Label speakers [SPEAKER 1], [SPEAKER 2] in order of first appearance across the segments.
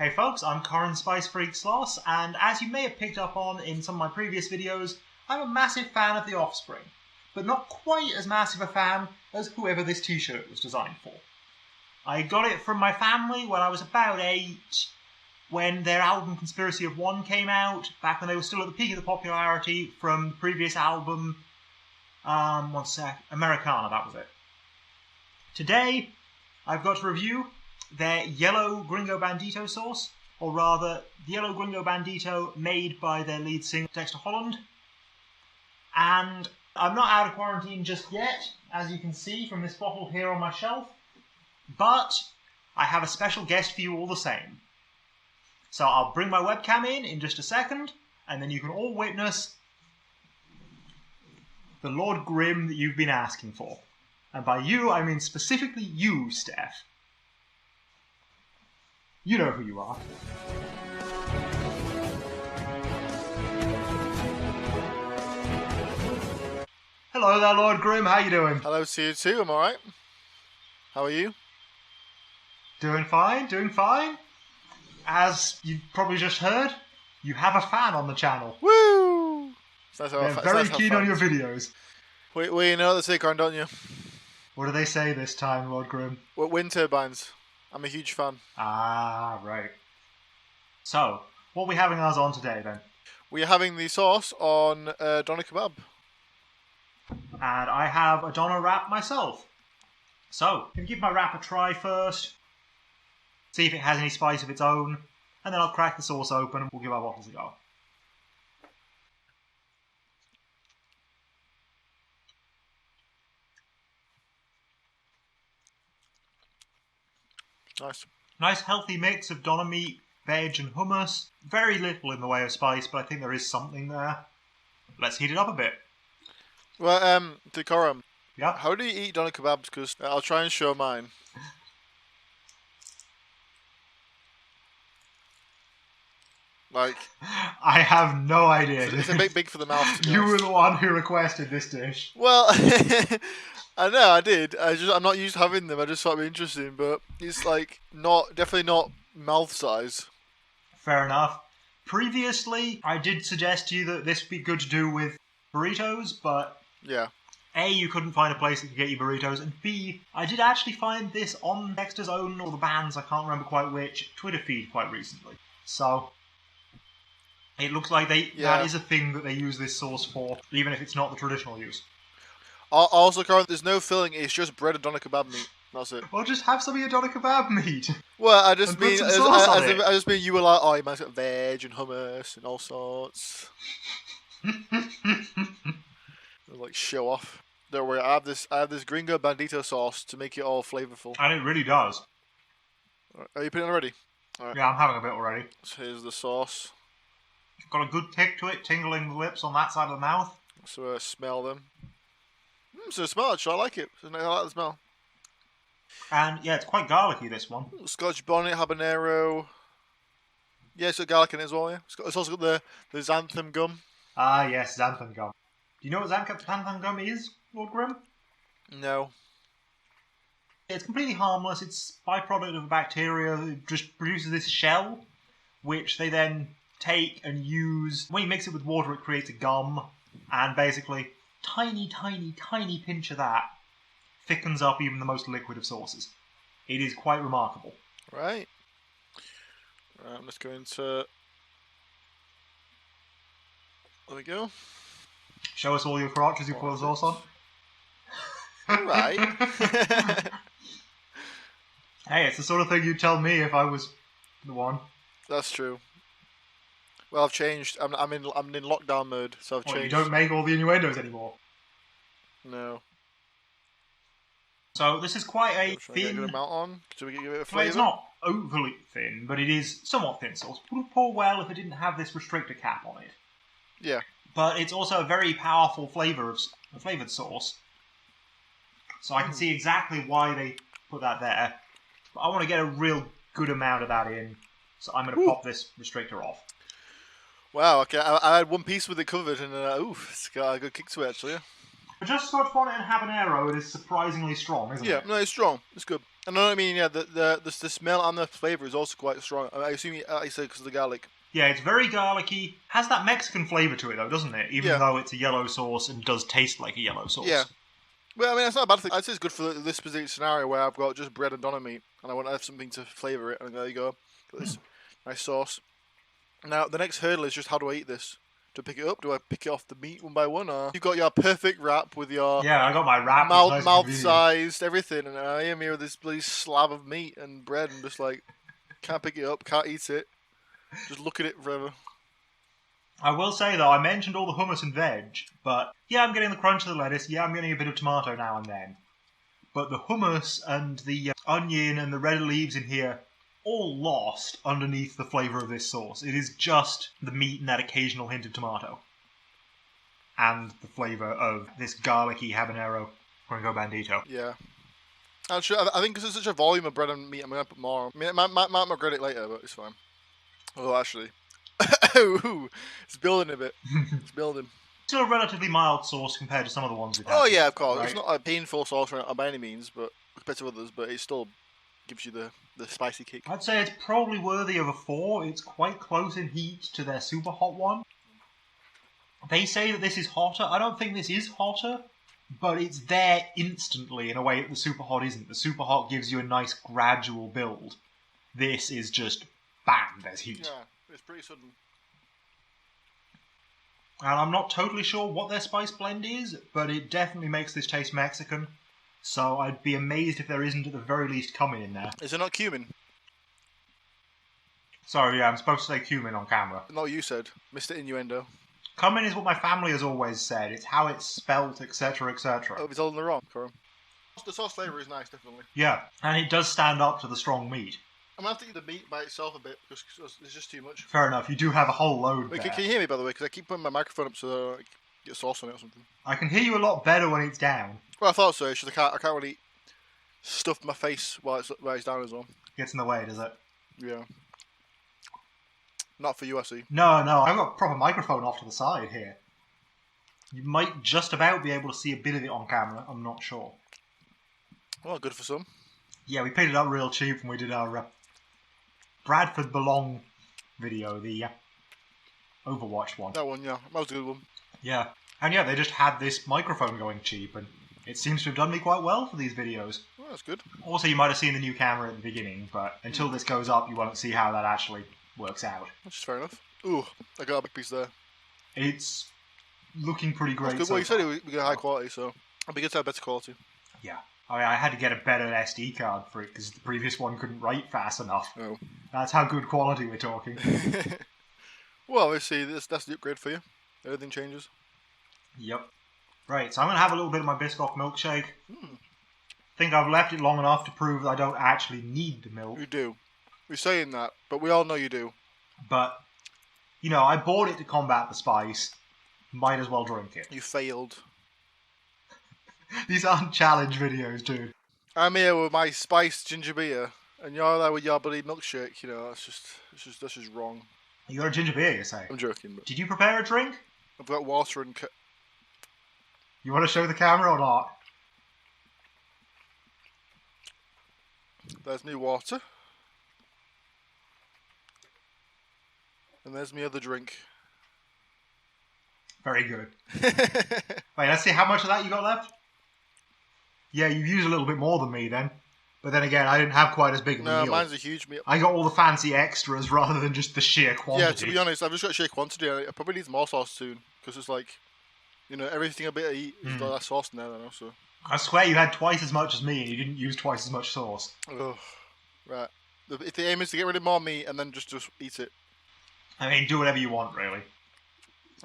[SPEAKER 1] Hey folks, I'm Coran Spicefreak Sloss, and as you may have picked up on in some of my previous videos, I'm a massive fan of the Offspring, but not quite as massive a fan as whoever this t-shirt was designed for. I got it from my family when I was about 8, when their album Conspiracy of One came out, back when they were still at the peak of the popularity from the previous album, Americana, that was it. Today, I've got to review their yellow Gringo Bandito sauce, or rather, the yellow Gringo Bandito made by their lead singer Dexter Holland. And I'm not out of quarantine just yet, as you can see from this bottle here on my shelf, but I have a special guest for you all the same. So I'll bring my webcam in just a second, and then you can all witness the Lord Grim that you've been asking for. And by you, I mean specifically you, Steph. You know who you are. Hello there, Lord Grim. How you doing?
[SPEAKER 2] Hello to you too. I'm alright. How are you?
[SPEAKER 1] Doing fine, doing fine. As you probably just heard, you have a fan on the channel.
[SPEAKER 2] Woo!
[SPEAKER 1] They're very keen on your videos.
[SPEAKER 2] Wait, you know what they say, Coran, don't you?
[SPEAKER 1] What do they say this time, Lord Grim?
[SPEAKER 2] Wind turbines. I'm a huge fan.
[SPEAKER 1] Ah, right. So, what are we having ours on today, then?
[SPEAKER 2] We're having the sauce on doner kebab.
[SPEAKER 1] And I have a doner wrap myself. So, I'm going to give my wrap a try first. See if it has any spice of its own. And then I'll crack the sauce open and we'll give our bottles a go.
[SPEAKER 2] Nice.
[SPEAKER 1] Nice healthy mix of doner meat, veg and hummus. Very little in the way of spice, but I think there is something there. Let's heat it up a bit.
[SPEAKER 2] Well, Coran,
[SPEAKER 1] yeah?
[SPEAKER 2] How do you eat doner kebabs? Because I'll try and show mine. Like,
[SPEAKER 1] I have no idea.
[SPEAKER 2] It's a bit big for the mouth.
[SPEAKER 1] You were the one who requested this dish.
[SPEAKER 2] Well, I know I did. I'm not used to having them. I just thought it'd be interesting, but it's like definitely not mouth size.
[SPEAKER 1] Fair enough. Previously, I did suggest to you that this would be good to do with burritos, but
[SPEAKER 2] yeah.
[SPEAKER 1] A, you couldn't find a place that could get you burritos, and B, I did actually find this on Dexter's own, or the band's, I can't remember quite which, Twitter feed quite recently. So, it looks like that is a thing that they use this sauce for, even if it's not the traditional use.
[SPEAKER 2] Also, Coran, there's no filling, it's just bread and doner kebab meat. That's it.
[SPEAKER 1] Well, just have some of your doner kebab meat.
[SPEAKER 2] Well, I just mean, you were like, oh, you might have got veg and hummus and all sorts. Like, show off. Don't worry, I have this Gringo Bandito sauce to make it all flavorful.
[SPEAKER 1] And it really does.
[SPEAKER 2] Right, are you putting it already? Right.
[SPEAKER 1] Yeah, I'm having a bit already.
[SPEAKER 2] So here's the sauce.
[SPEAKER 1] Got a good kick to it, tingling the lips on that side of the mouth.
[SPEAKER 2] So smell them. So smell it, I like it. I like the smell.
[SPEAKER 1] And yeah, it's quite garlicky, this one.
[SPEAKER 2] Scotch Bonnet Habanero. Yeah, it's got garlic in it as well, yeah. It's also got the xanthan gum.
[SPEAKER 1] Ah, yes, xanthan gum. Do you know what xanthan gum is, Lord Grim?
[SPEAKER 2] No.
[SPEAKER 1] It's completely harmless. It's a byproduct of a bacteria that just produces this shell, which they then take and use. When you mix it with water, it creates a gum, and basically, tiny, tiny, tiny pinch of that thickens up even the most liquid of sauces. It is quite remarkable.
[SPEAKER 2] Right. I'm just going to... There we go.
[SPEAKER 1] Show us all your crotch as you pour the sauce on.
[SPEAKER 2] Right.
[SPEAKER 1] Hey, it's the sort of thing you'd tell me if I was the one.
[SPEAKER 2] That's true. Well, I've changed. I'm in lockdown mode, so I've changed.
[SPEAKER 1] You don't make all the innuendos anymore.
[SPEAKER 2] No.
[SPEAKER 1] So this is quite a thin.
[SPEAKER 2] Get a good amount on. Should we give it a flavour?
[SPEAKER 1] Well, it's not overly thin, but it is somewhat thin sauce. Wouldn't pour well if it didn't have this restrictor cap on it.
[SPEAKER 2] Yeah.
[SPEAKER 1] But it's also a very powerful flavoured sauce. So I can see exactly why they put that there. But I want to get a real good amount of that in, so I'm going to pop this restrictor off.
[SPEAKER 2] Wow, okay, I had one piece with it covered, and it's got a good kick to it, actually.
[SPEAKER 1] For just Scotch Bonnet and Habanero, it is surprisingly strong, isn't it?
[SPEAKER 2] Yeah, no, it's strong. It's good. I know what I mean. Yeah, the smell and the flavor is also quite strong. I assume you said because of the garlic.
[SPEAKER 1] Yeah, it's very garlicky. Has that Mexican flavour to it, though, doesn't it? Even though it's a yellow sauce and does taste like a yellow sauce.
[SPEAKER 2] Yeah. Well, I mean, it's not a bad thing. I'd say it's good for this specific scenario where I've got just bread and doner meat, and I want to have something to flavour it, and there you go. Got this nice sauce. Now, the next hurdle is just how do I eat this? Do I pick it up? Do I pick it off the meat one by one? Or you've got your perfect wrap with your
[SPEAKER 1] Yeah, I got my wrap.
[SPEAKER 2] mouth-sized everything, and I am here with this bloody slab of meat and bread, and just like can't pick it up, can't eat it, just look at it forever.
[SPEAKER 1] I will say, though, I mentioned all the hummus and veg, but yeah, I'm getting the crunch of the lettuce, yeah, I'm getting a bit of tomato now and then. But the hummus and the onion and the red leaves in here, all lost underneath the flavour of this sauce. It is just the meat and that occasional hint of tomato. And the flavour of this garlicky habanero Gringo Bandito.
[SPEAKER 2] Yeah. Actually, I think because it's such a volume of bread and meat, I'm going to put more. I mean, I might regret it later, but it's fine. Oh, actually. It's building a bit. It's building.
[SPEAKER 1] Still a relatively mild sauce compared to some of the ones we've had.
[SPEAKER 2] Oh yeah, of course.
[SPEAKER 1] Right?
[SPEAKER 2] It's not a painful sauce by any means, but compared to others, but it still gives you the spicy kick.
[SPEAKER 1] I'd say it's probably worthy of a 4. It's quite close in heat to their super hot one. They say that this is hotter. I don't think this is hotter, but it's there instantly in a way that the super hot isn't. The super hot gives you a nice gradual build. This is just bam, there's heat.
[SPEAKER 2] Yeah. It's pretty sudden.
[SPEAKER 1] And I'm not totally sure what their spice blend is, but it definitely makes this taste Mexican. So I'd be amazed if there isn't at the very least cumin in there.
[SPEAKER 2] Is there not cumin?
[SPEAKER 1] Sorry, yeah, I'm supposed to say cumin on camera.
[SPEAKER 2] Not what you said. Mr. Innuendo.
[SPEAKER 1] Cumin is what my family has always said. It's how it's spelt, etc., etc.
[SPEAKER 2] Oh, it's all in the wrong, Coran. The sauce flavour is nice, definitely.
[SPEAKER 1] Yeah, and it does stand up to the strong meat.
[SPEAKER 2] I'm going to have to eat the meat by itself a bit, because it's just too much.
[SPEAKER 1] Fair enough, you do have a whole load there.
[SPEAKER 2] Can you hear me, by the way? Because I keep putting my microphone up so I get sauce on it or something.
[SPEAKER 1] I can hear you a lot better when it's down.
[SPEAKER 2] Well, I thought so. It's just I can't really stuff my face while it's down as well.
[SPEAKER 1] Gets in the way, does it?
[SPEAKER 2] Yeah. Not for you, I see.
[SPEAKER 1] No, I've got a proper microphone off to the side here. You might just about be able to see a bit of it on camera, I'm not sure.
[SPEAKER 2] Well, good for some.
[SPEAKER 1] Yeah, we paid it up real cheap when we did our Bradford Belong video, the Overwatch one.
[SPEAKER 2] That one, yeah. That was a good one.
[SPEAKER 1] Yeah. And yeah, they just had this microphone going cheap, and it seems to have done me quite well for these videos.
[SPEAKER 2] Well, that's good.
[SPEAKER 1] Also, you might have seen the new camera at the beginning, but until this goes up, you won't see how that actually works out.
[SPEAKER 2] Which is fair enough. Ooh, I got a big piece there.
[SPEAKER 1] It's looking pretty great.
[SPEAKER 2] Good. Well, you said we got high quality, so it'll be good to have better quality.
[SPEAKER 1] Yeah. I mean, I had to get a better SD card for it because the previous one couldn't write fast enough.
[SPEAKER 2] Oh.
[SPEAKER 1] That's how good quality we're talking.
[SPEAKER 2] Well, obviously, that's the upgrade for you. Everything changes.
[SPEAKER 1] Yep. Right, so I'm going to have a little bit of my Biscoff milkshake. I think I've left it long enough to prove that I don't actually need the milk.
[SPEAKER 2] You do. We're saying that, but we all know you do.
[SPEAKER 1] But, you know, I bought it to combat the spice. Might as well drink it.
[SPEAKER 2] You failed.
[SPEAKER 1] These aren't challenge videos, dude.
[SPEAKER 2] I'm here with my spiced ginger beer, and you're there with your bloody milkshake. You know, that's just wrong.
[SPEAKER 1] You got a ginger beer, you say?
[SPEAKER 2] I'm joking. But
[SPEAKER 1] Did you prepare a drink?
[SPEAKER 2] I've got water and.
[SPEAKER 1] You want to show the camera or not?
[SPEAKER 2] There's me water. And there's me other drink.
[SPEAKER 1] Very good. Wait, let's see how much of that you got left. Yeah, you've used a little bit more than me then. But then again, I didn't have quite as big of a meal.
[SPEAKER 2] No, mine's a huge meal.
[SPEAKER 1] I got all the fancy extras rather than just the sheer quantity.
[SPEAKER 2] Yeah, to be honest, I've just got sheer quantity. I probably need more sauce soon. Because it's like, you know, everything a bit I eat has got that sauce in there now, so.
[SPEAKER 1] I swear you had twice as much as me and you didn't use twice as much sauce.
[SPEAKER 2] Ugh. Right. If the aim is to get rid of more meat and then just eat it.
[SPEAKER 1] I mean, do whatever you want, really.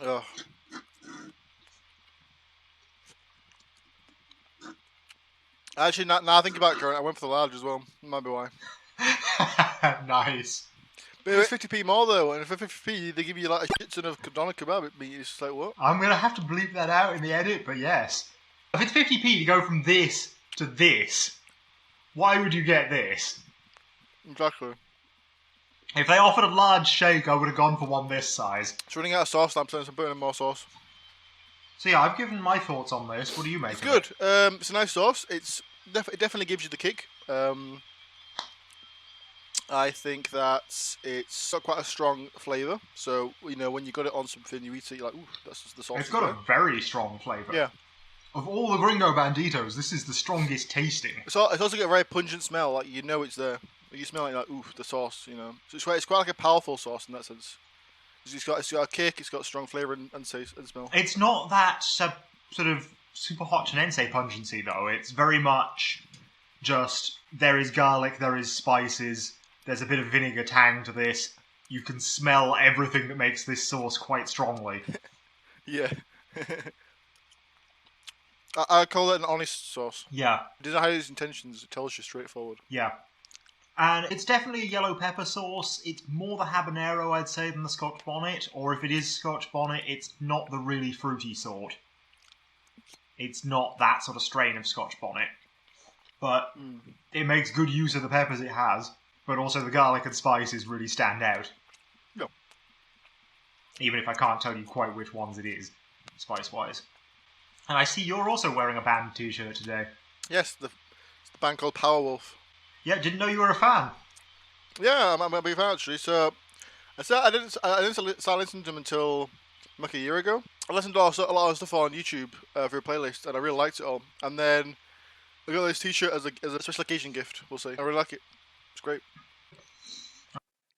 [SPEAKER 2] Ugh. Actually, now I think about it, Coran, I went for the large as well. Might be why.
[SPEAKER 1] Nice.
[SPEAKER 2] But it's 50p more though, and for 50p they give you like a shit ton of doner kebab meat. It's just like, what?
[SPEAKER 1] I'm going to have to bleep that out in the edit, but yes. If it's 50p to go from this to this, why would you get this?
[SPEAKER 2] Exactly.
[SPEAKER 1] If they offered a large shake, I would have gone for one this size.
[SPEAKER 2] It's running out of sauce now, so I'm putting in more sauce.
[SPEAKER 1] So yeah, I've given my thoughts on this. What do you make
[SPEAKER 2] It's
[SPEAKER 1] of it?
[SPEAKER 2] good. It's a nice sauce. It definitely gives you the kick I think that it's got quite a strong flavour. So when you got it on something, you eat it, you're like, ooh, that's the sauce.
[SPEAKER 1] It's got a very strong flavour.
[SPEAKER 2] Yeah.
[SPEAKER 1] Of all the Gringo Banditos, this is the strongest tasting.
[SPEAKER 2] It's also got a very pungent smell. Like it's there. You smell it, like, ooh, the sauce. So it's quite like a powerful sauce in that sense. It's got a kick. It's got strong flavour and smell.
[SPEAKER 1] It's not that sort of super hot Chinense pungency though. It's very much just there is garlic, there is spices, there's a bit of vinegar tang to this. You can smell everything that makes this sauce quite strongly.
[SPEAKER 2] Yeah. I call it an honest sauce.
[SPEAKER 1] Yeah.
[SPEAKER 2] It doesn't hide its intentions. It tells you straightforward.
[SPEAKER 1] Yeah. And it's definitely a yellow pepper sauce. It's more the habanero, I'd say, than the Scotch Bonnet. Or if it is Scotch Bonnet, it's not the really fruity sort. It's not that sort of strain of Scotch Bonnet. But it makes good use of the peppers it has. But also the garlic and spices really stand out.
[SPEAKER 2] No.
[SPEAKER 1] Even if I can't tell you quite which ones it is, spice-wise. And I see you're also wearing a band t-shirt today.
[SPEAKER 2] Yes, it's the band called Powerwolf.
[SPEAKER 1] Yeah, didn't know you were a fan.
[SPEAKER 2] Yeah, I'm a big fan actually. So I didn't start listening to them until like a year ago. I listened to a lot of stuff on YouTube for a playlist, and I really liked it all. And then I got this T-shirt as a special occasion gift. We'll say I really like it. It's great.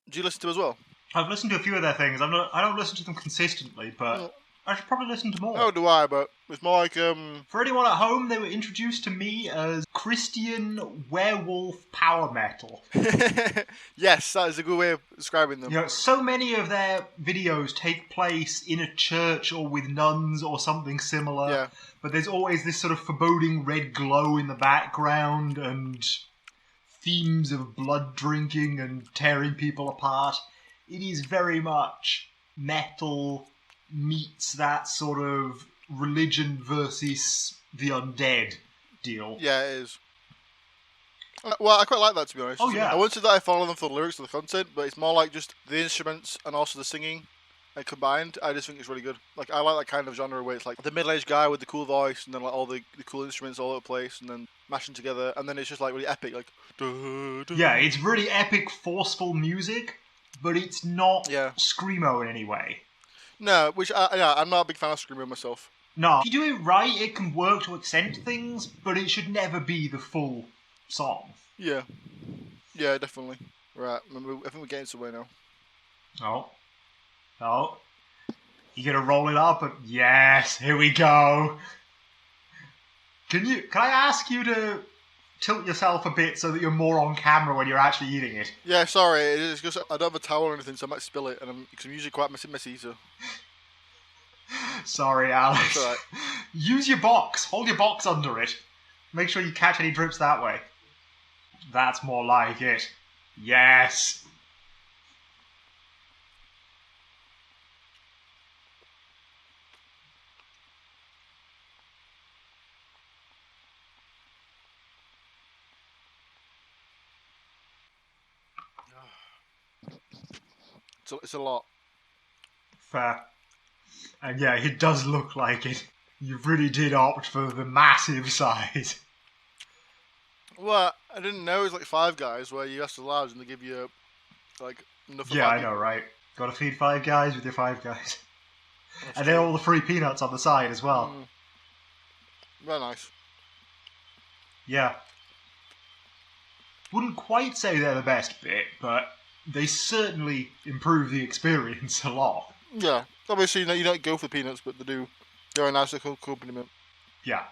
[SPEAKER 2] Do you listen to it as well?
[SPEAKER 1] I've listened to a few of their things. I don't listen to them consistently, but I should probably listen to more.
[SPEAKER 2] Oh, do I? But it's more like
[SPEAKER 1] For anyone at home, they were introduced to me as Christian werewolf power metal.
[SPEAKER 2] Yes, that is a good way of describing them.
[SPEAKER 1] So many of their videos take place in a church or with nuns or something similar.
[SPEAKER 2] Yeah.
[SPEAKER 1] But there's always this sort of foreboding red glow in the background and themes of blood drinking and tearing people apart. It is very much metal meets that sort of religion versus the undead deal.
[SPEAKER 2] Yeah, it is. Well, I quite like that, to be honest.
[SPEAKER 1] Oh, yeah.
[SPEAKER 2] I wouldn't say that I follow them for the lyrics or the content, but it's more like just the instruments and also the singing combined. I just think it's really good. Like, I like that kind of genre where it's like the middle-aged guy with the cool voice and then like all the cool instruments all over the place and then mashing together, and then it's just like really epic, like
[SPEAKER 1] yeah, it's really epic, forceful music, but it's not screamo in any way.
[SPEAKER 2] No, which I'm not a big fan of screamo myself.
[SPEAKER 1] No, if you do it right, it can work to accent things, but it should never be the full song.
[SPEAKER 2] Yeah, definitely. Right, I think we're getting somewhere now.
[SPEAKER 1] Oh, you gonna roll it up? And yes, here we go. Can I ask you to tilt yourself a bit so that you're more on camera when you're actually eating it?
[SPEAKER 2] Yeah, sorry, it's just I don't have a towel or anything, so I might spill it, and because I'm usually quite messy, so.
[SPEAKER 1] Sorry, Alex.
[SPEAKER 2] That's all right.
[SPEAKER 1] Use your box. Hold your box under it. Make sure you catch any drips that way. That's more like it. Yes.
[SPEAKER 2] It's a lot.
[SPEAKER 1] Fair. And yeah, it does look like it. You really did opt for the massive size.
[SPEAKER 2] Well, I didn't know it was like Five Guys where you ask the large and they give you like enough.
[SPEAKER 1] Yeah, I know, right? Gotta feed Five Guys with your Five Guys. And then all the free peanuts on the side as well.
[SPEAKER 2] Very nice.
[SPEAKER 1] Yeah. Wouldn't quite say they're the best bit, but they certainly improve the experience a lot.
[SPEAKER 2] Yeah, obviously you don't go for peanuts, but they're a nice little accompaniment.
[SPEAKER 1] Yeah.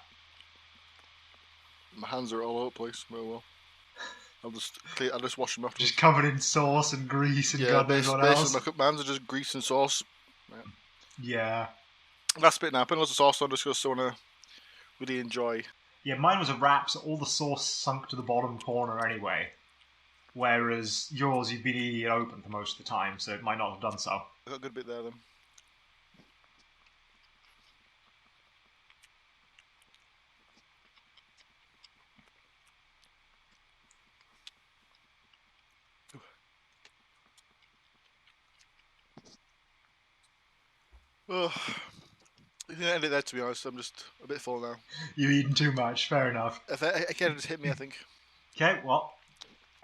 [SPEAKER 2] My hands are all over the place. Well. I'll just wash them afterwards.
[SPEAKER 1] Just covered in sauce and grease and God knows what else.
[SPEAKER 2] My hands are just grease and sauce.
[SPEAKER 1] Yeah.
[SPEAKER 2] Last bit now. Putting lots of sauce on just because I want to really enjoy.
[SPEAKER 1] Yeah, mine was a wrap, so all the sauce sunk to the bottom corner anyway. Whereas yours, you've been eating it open for most of the time, so it might not have done so.
[SPEAKER 2] I got a good bit there then. Oh, you can end it there, to be honest. I'm just a bit full now.
[SPEAKER 1] You've eaten too much, fair enough.
[SPEAKER 2] Again, it just hit me, I think.
[SPEAKER 1] Okay, well,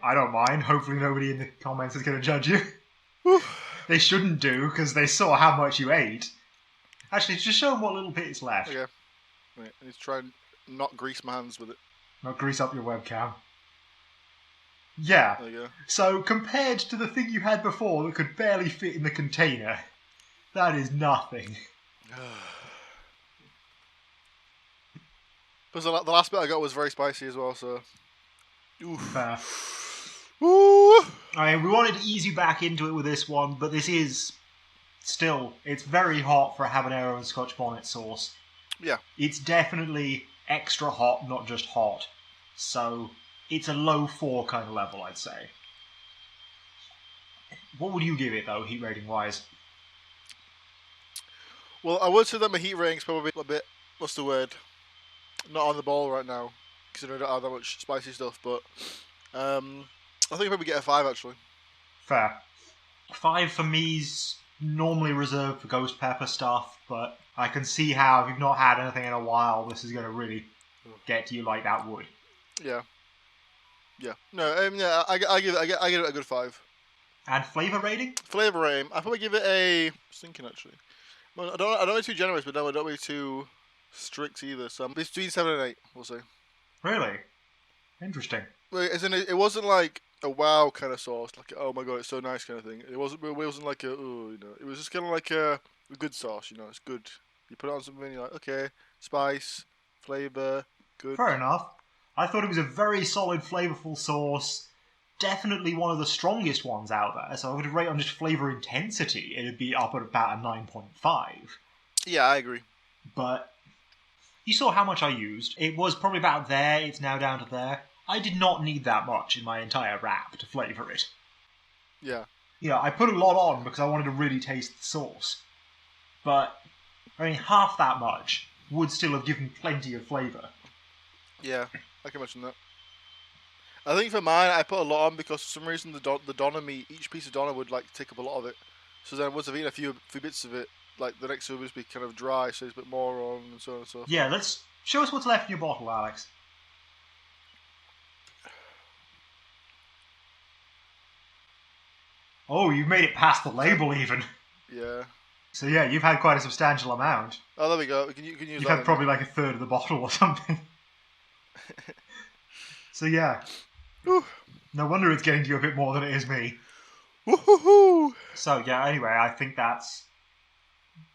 [SPEAKER 1] I don't mind. Hopefully nobody in the comments is going to judge you. They shouldn't do, because they saw how much you ate. Actually, just show them what little bit is left.
[SPEAKER 2] Okay. Wait, I need to try and not grease my hands with it.
[SPEAKER 1] Not grease up your webcam. Yeah.
[SPEAKER 2] There you go.
[SPEAKER 1] So, compared to the thing you had before that could barely fit in the container, that is nothing.
[SPEAKER 2] Because the last bit I got was very spicy as well, so... Oof.
[SPEAKER 1] Fair.
[SPEAKER 2] Ooh.
[SPEAKER 1] I mean, we wanted to ease you back into it with this one, but this is still, it's very hot for a habanero and Scotch bonnet sauce.
[SPEAKER 2] Yeah.
[SPEAKER 1] It's definitely extra hot, not just hot. So, it's a low 4 kind of level, I'd say. What would you give it, though, heat rating wise?
[SPEAKER 2] Well, I would say that my heat rating's probably a bit, what's the word? Not on the ball right now, considering I don't have that much spicy stuff, but I think I'd probably get a 5, actually.
[SPEAKER 1] Fair. 5 for me's normally reserved for ghost pepper stuff, but I can see how if you've not had anything in a while, this is going to really get to you like that would.
[SPEAKER 2] Yeah. Yeah. No, yeah, I give it a good 5.
[SPEAKER 1] And flavour rating?
[SPEAKER 2] Flavour rating, I probably give it a... I was thinking, actually. Well, I don't want to be too generous, but no, I don't want to be too strict either, so I'm between 7 and 8, we'll say.
[SPEAKER 1] Really? Interesting.
[SPEAKER 2] Well, as in, it wasn't like a wow kind of sauce, like oh my god, it's so nice kind of thing. It wasn't like a it was just kind of like a good sauce, it's good. You put it on something, you're like, okay, spice, flavour, good.
[SPEAKER 1] Fair enough. I thought it was a very solid, flavourful sauce. Definitely one of the strongest ones out there. So I would rate on just flavour intensity, it'd be up at about a 9.5.
[SPEAKER 2] Yeah, I agree.
[SPEAKER 1] But you saw how much I used. It was probably about there. It's now down to there. I did not need that much in my entire wrap to flavour it.
[SPEAKER 2] Yeah.
[SPEAKER 1] Yeah, I put a lot on because I wanted to really taste the sauce. But, I mean, half that much would still have given plenty of flavour.
[SPEAKER 2] Yeah, I can imagine that. I think for mine, I put a lot on because for some reason the doner meat, each piece of doner would like take up a lot of it. So then once I've eaten a few bits of it, like the next one would be kind of dry, so there's a bit more on and so on and so forth.
[SPEAKER 1] Yeah, let's show us what's left in your bottle, Alex. Oh, you've made it past the label even.
[SPEAKER 2] Yeah.
[SPEAKER 1] So yeah, you've had quite a substantial amount.
[SPEAKER 2] Oh, there we go. You can use
[SPEAKER 1] You've
[SPEAKER 2] that
[SPEAKER 1] had probably like a third of the bottle or something. So yeah.
[SPEAKER 2] Whew.
[SPEAKER 1] No wonder it's getting to you a bit more than it is me.
[SPEAKER 2] Woohoo!
[SPEAKER 1] So yeah, anyway, I think that's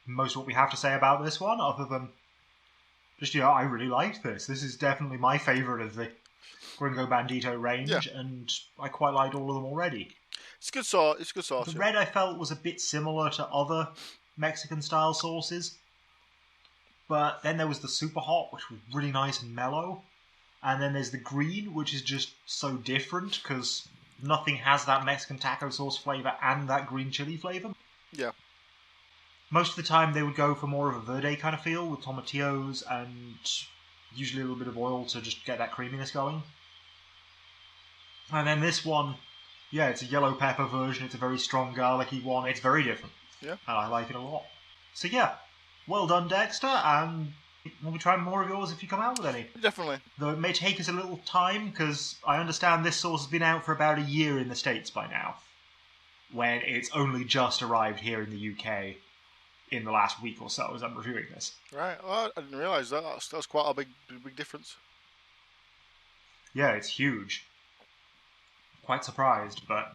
[SPEAKER 1] most of what we have to say about this one, other than just, I really liked this. This is definitely my favourite of the Gringo Bandito range, and I quite liked all of them already.
[SPEAKER 2] It's good sauce. It's good sauce.
[SPEAKER 1] The red I felt was a bit similar to other Mexican-style sauces, but then there was the super hot, which was really nice and mellow, and then there's the green, which is just so different because nothing has that Mexican taco sauce flavour and that green chili flavour.
[SPEAKER 2] Yeah.
[SPEAKER 1] Most of the time they would go for more of a verde kind of feel with tomatillos and usually a little bit of oil to just get that creaminess going. And then this one, yeah, it's a yellow pepper version. It's a very strong garlicky one. It's very different.
[SPEAKER 2] Yeah.
[SPEAKER 1] And I like it a lot. So yeah, well done, Dexter, and we'll be trying more of yours if you come out with any.
[SPEAKER 2] Definitely.
[SPEAKER 1] Though it may take us a little time, because I understand this sauce has been out for about a year in the States by now, when it's only just arrived here in the UK in the last week or so as I'm reviewing this.
[SPEAKER 2] Right. Well, I didn't realise that. That's quite a big difference.
[SPEAKER 1] Yeah, it's huge. Quite surprised, but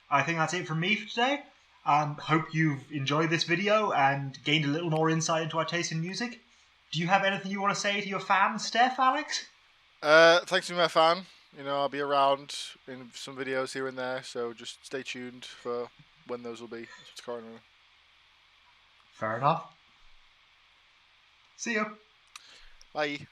[SPEAKER 1] I think that's it from me for today. Hope you've enjoyed this video and gained a little more insight into our taste in music. Do you have anything you want to say to your fans, Steph, Alex?
[SPEAKER 2] Thanks to my fan. I'll be around in some videos here and there, so just stay tuned for when those will be. That's what's going on.
[SPEAKER 1] Fair enough. See you.
[SPEAKER 2] Bye.